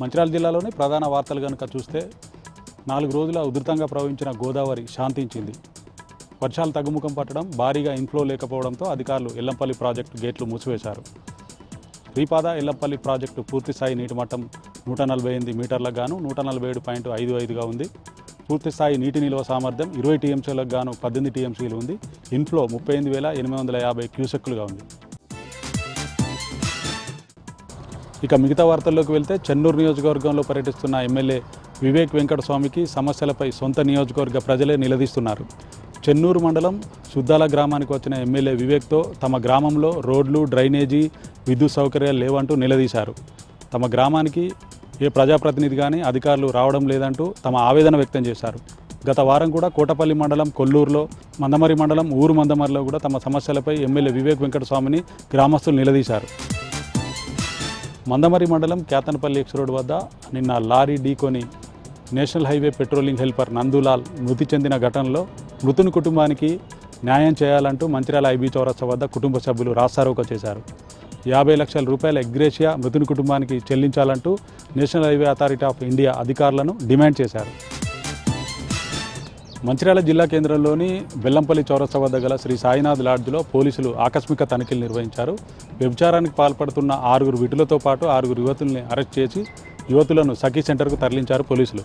మంచిర్యాల జిల్లాలోని ప్రధాన వార్తలు కనుక చూస్తే 4 రోజుల ఉధృతంగా ప్రవహించిన గోదావరి శాంతించింది. వర్షాలు తగ్గుముఖం పట్టడం, భారీగా ఇన్ఫ్లో లేకపోవడంతో అధికారులు ఎల్లంపల్లి ప్రాజెక్టు గేట్లు మూసివేశారు. శ్రీపాద ఎల్లంపల్లి ప్రాజెక్టు పూర్తిస్థాయి నీటి మట్టం 148 మీటర్లకు గాను 147.55గా ఉంది. పూర్తిస్థాయి నీటి నిల్వ సామర్థ్యం 20 టీఎంసీలకు గాను 18 టీఎంసీలు ఉంది. ఇన్ఫ్లో 38,850 క్యూసెక్కులుగా ఉంది. ఇక మిగతా వార్తల్లోకి వెళ్తే చెన్నూరు నియోజకవర్గంలో పర్యటిస్తున్న ఎమ్మెల్యే వివేక్ వెంకటస్వామికి సమస్యలపై సొంత నియోజకవర్గ ప్రజలే నిలదీస్తున్నారు. చెన్నూరు మండలం సుద్దాల గ్రామానికి వచ్చిన ఎమ్మెల్యే వివేక్తో తమ గ్రామంలో రోడ్లు, డ్రైనేజీ, విద్యుత్ సౌకర్యాలు లేవంటూ నిలదీశారు. తమ గ్రామానికి ఏ ప్రజాప్రతినిధి కానీ అధికారులు రావడం లేదంటూ తమ ఆవేదన వ్యక్తం చేశారు. గత వారం కూడా కోటపల్లి మండలం కొల్లూరులో, మందమరి మండలం ఊరు మందమరిలో కూడా తమ సమస్యలపై ఎమ్మెల్యే వివేక్ వెంకటస్వామిని గ్రామస్తులు నిలదీశారు. మందమరి మండలం కేతనపల్లి ఎక్స్ రోడ్ వద్ద నిన్న లారీ ఢీకొని national highway patrolling helper Nandulal మృతి చెందిన ఘటనలో మృతుని కుటుంబానికి న్యాయం చేయాలంటూ మంచిర్యాల ఐబీ చౌరస్తా వద్ద కుటుంబ సభ్యులు రాస్తారోకో చేశారు. 50 లక్షల రూపాయల ఎగ్రేషియా మృతుని కుటుంబానికి చెల్లించాలంటూ national highway authority of India అధికారులను డిమాండ్ చేశారు. మంచిర్యాల జిల్లా కేంద్రంలోని బెల్లంపల్లి చౌరస్తా వద్ద గల శ్రీ సాయినాథ్ లాడ్జ్లో పోలీసులు ఆకస్మిక తనిఖీలు నిర్వహించారు. వ్యభిచారానికి పాల్పడుతున్న 6 విటులతో పాటు 6 యువతుల్ని అరెస్ట్ చేసి యువతులను సఖీ సెంటర్కు తరలించారు పోలీసులు.